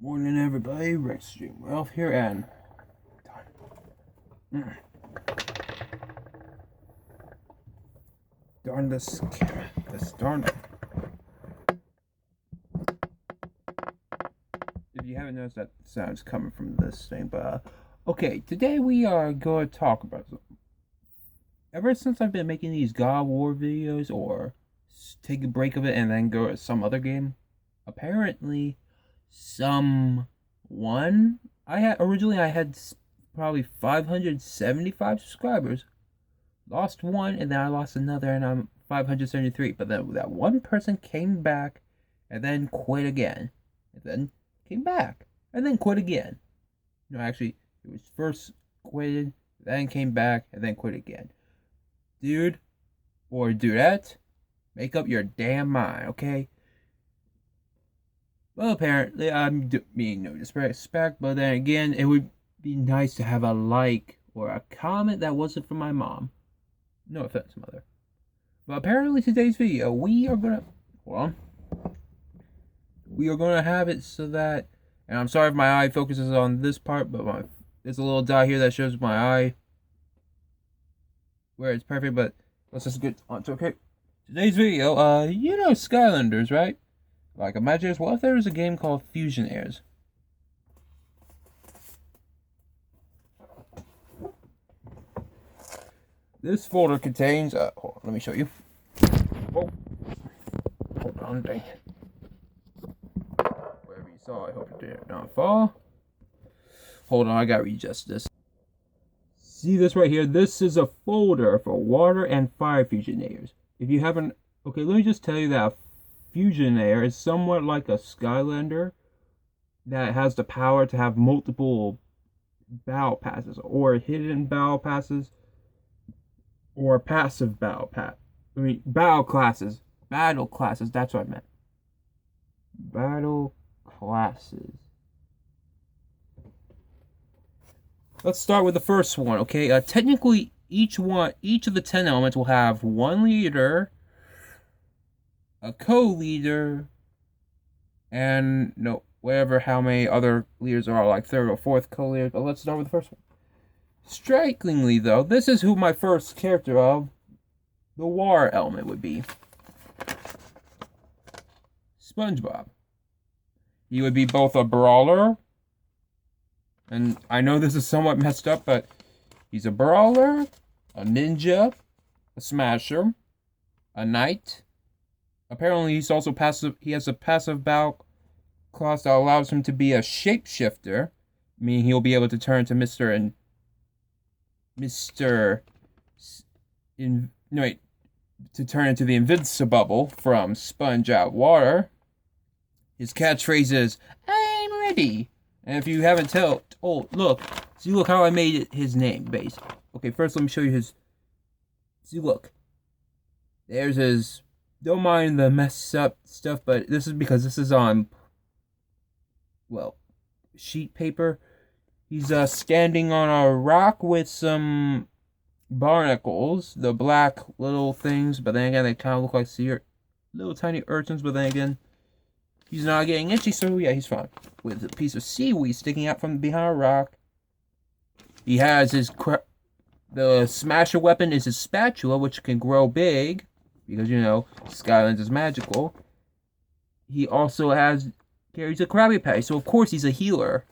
Morning, everybody. Extreme Ralph here, and darn this camera. Darn. If you haven't noticed, that sound's coming from this thing, but okay. Today we are going to talk about something. Ever since I've been making these God of War videos, or take a break of it and then go to some other game, apparently someone I had probably 575 subscribers, lost one, and then I lost another, and I'm 573. But then that one person came back and then quit again, and then came back and then quit again. No, actually, it was first quitted, then came back, and then quit again. Dude or dudette, make up your damn mind, okay? Well, apparently I'm being no disrespect, but then again, it would be nice to have a like or a comment that wasn't from my mom. No offense, mother. But apparently today's video, we are gonna have it so that, and I'm sorry if my eye focuses on this part, but there's a little dot here that shows my eye where it's perfect, but let's just get on to okay. Today's video, you know Skylanders, right? Like, imagine what if there was a game called Fusionators? This folder contains, hold on, let me show you. Whoa. Hold on, dang it. Wherever you saw, I hope it did not fall. Hold on, I gotta readjust this. See this right here? This is a folder for water and fire Fusionators. If you haven't, okay, let me just tell you that Fusionator is somewhat like a Skylander that has the power to have multiple battle passes, or hidden battle passes, or passive battle battle classes. Battle classes, that's what I meant. Battle classes. Let's start with the first one, okay? Technically, each of the 10 elements will have one leader, a co-leader, and how many other leaders are, like third or fourth co-leader. But let's start with the first one. Strikingly, though, this is who my first character of the water element would be. SpongeBob. He would be both a brawler, and I know this is somewhat messed up, but he's a brawler, a ninja, a smasher, a knight. Apparently, he's also passive. He has a passive battle class that allows him to be a shapeshifter, meaning he'll be able to turn to to turn into the Invincibubble from Sponge Out Water. His catchphrase is "I'm ready." And if you haven't look how I made his name base. Okay, first let me show you his. See, look. There's his. Don't mind the messed up stuff, but this is because this is on, sheet paper. He's standing on a rock with some barnacles, the black little things, but then again, they kind of look like little tiny urchins, but then again, he's not getting itchy, so yeah, he's fine. With a piece of seaweed sticking out from behind a rock. He has the smasher weapon is his spatula, which can grow big. Because, Skylanders is magical. He also carries a Krabby Patty, so of course he's a healer.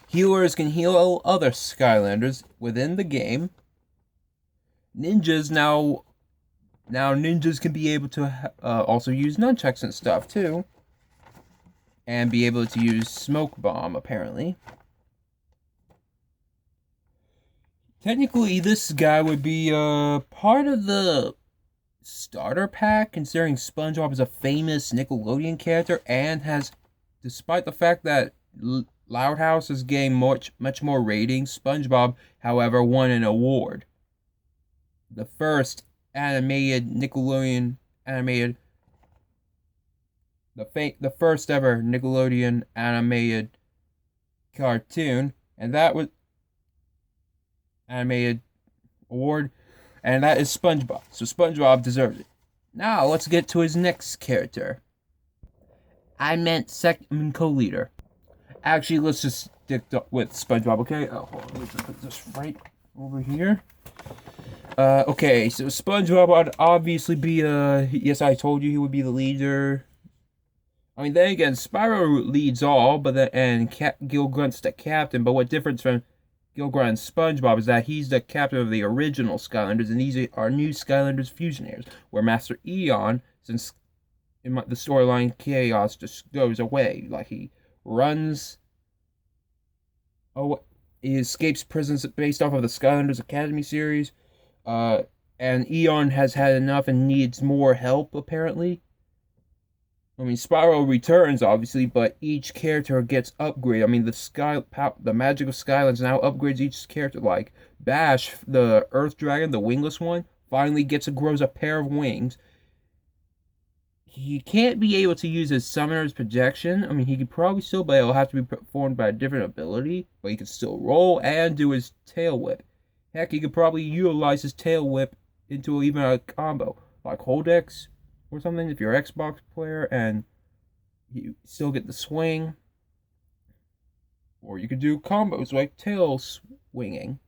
Healers can heal other Skylanders within the game. Ninjas now ninjas can be able to also use nunchucks and stuff too. And be able to use Smoke Bomb, apparently. Technically, this guy would be part of the starter pack, considering SpongeBob is a famous Nickelodeon character and has, despite the fact that Loud House is getting much more ratings, SpongeBob, however, won an award. The first Nickelodeon animated, the first ever Nickelodeon animated cartoon, and that was animated award. And that is SpongeBob. So SpongeBob deserves it. Now, let's get to his next character. I meant co-leader. Actually, let's just stick with SpongeBob, okay? Oh, hold on, let me just put this right over here. Okay, so SpongeBob would obviously be, yes, I told you he would be the leader. I mean, then again, Spyro leads all, but Gil Grunt's the captain. But what difference from Gil Grunt and SpongeBob is that he's the captain of the original Skylanders, and these are new Skylanders Fusionators, where Master Eon, since in the storyline, Chaos just goes away. Like, he runs. Oh, he escapes prisons based off of the Skylanders Academy series. And Eon has had enough and needs more help, apparently. I mean, Spyro returns, obviously, but each character gets upgraded. I mean, the magic of Skylands now upgrades each character. Like, Bash, the Earth Dragon, the wingless one, finally grows a pair of wings. He can't be able to use his Summoner's Projection. I mean, he could probably still, but it'll have to be performed by a different ability. But he can still roll and do his Tail Whip. Heck, he could probably utilize his Tail Whip into even a combo, like Holdex or something, if you're an Xbox player, and you still get the swing. Or you could do combos like tail swinging.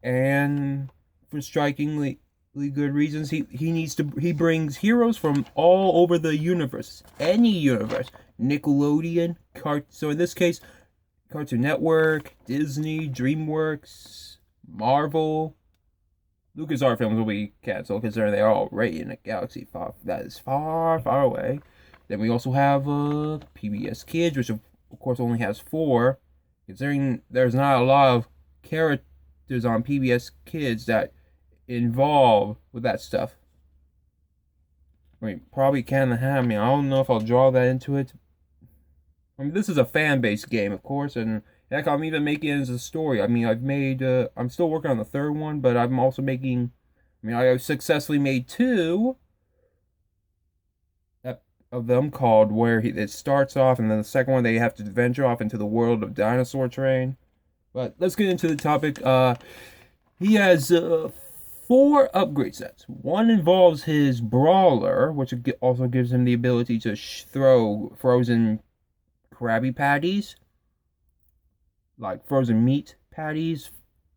And for strikingly good reasons, he brings heroes from all over the universe, any universe. Nickelodeon, so in this case, Cartoon Network, Disney, DreamWorks, Marvel. LucasArts films will be canceled considering they are already in a galaxy that is far, far away. Then we also have PBS Kids, which of course only has 4. Considering there's not a lot of characters on PBS Kids that involve with that stuff. I mean, probably Can Have Me. I don't know if I'll draw that into it. I mean, this is a fan-based game, of course, and heck, I'm even making it as a story. I mean, I'm still working on the 3rd one, but I'm also making, I have successfully made 2 of them called where it starts off, and then the second one, they have to venture off into the world of Dinosaur Train. But let's get into the topic. He has 4 upgrade sets. One involves his Brawler, which also gives him the ability to throw frozen Krabby Patties, like frozen meat patties.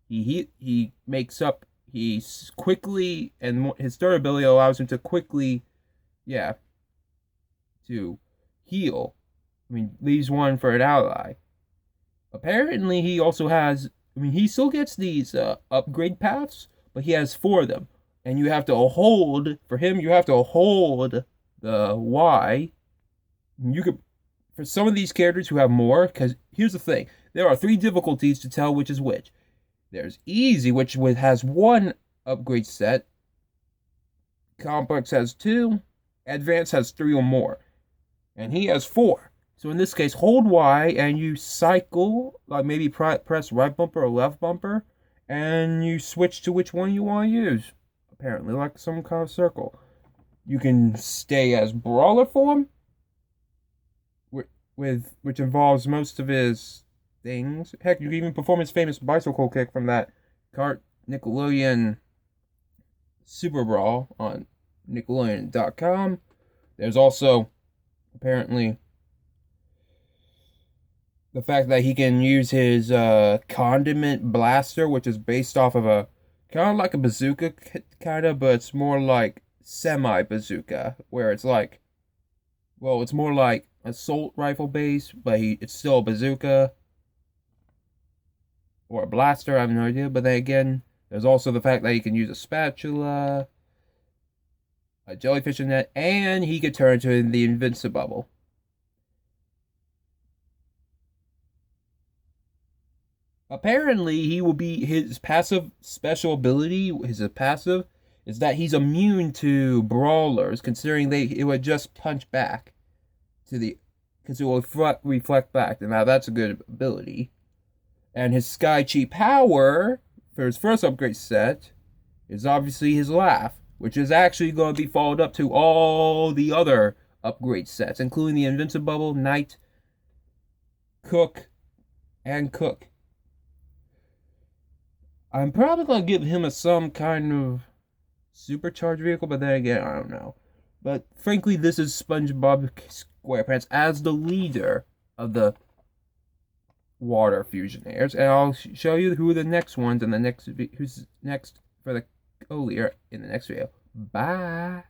He makes up. He's quickly, and his third ability allows him to quickly, to heal. I mean, leaves one for an ally. Apparently, he also has. I mean, he still gets these upgrade paths, but he has 4 of them, and you have to hold. For him, you have to hold the Y. You could. For some of these characters who have more, because here's the thing. There are 3 difficulties to tell which is which. There's easy, which has 1 upgrade set. Complex has 2. Advanced has 3 or more. And he has 4. So in this case, hold Y and you cycle, like maybe press right bumper or left bumper, and you switch to which one you want to use. Apparently, like some kind of circle. You can stay as Brawler form, which involves most of his things. Heck, you can even perform his famous bicycle kick from that Nickelodeon Super Brawl on Nickelodeon.com. There's also, apparently, the fact that he can use his Condiment Blaster, which is based off of a, kind of like a bazooka, but it's more like semi-bazooka, where it's like, well, it's more like assault rifle base, but it's still a bazooka or a blaster. I have no idea. But then again, there's also the fact that he can use a spatula, a jellyfishing net, and he could turn into the Invincibubble. Apparently, he will be his passive special ability. His passive is that he's immune to brawlers, considering it would just punch back. Because it will reflect back. And now that's a good ability. And his Sky Chi power for his first upgrade set is obviously his Laugh, which is actually going to be followed up to all the other upgrade sets, including the Invincibubble, Knight, Cook, and Cook. I'm probably going to give him some kind of supercharged vehicle, but then again, I don't know. But frankly, this is SpongeBob Squarepants as the leader of the water Fusionators, and I'll show you who the next ones and who's next for the co-leader in the next video. Bye.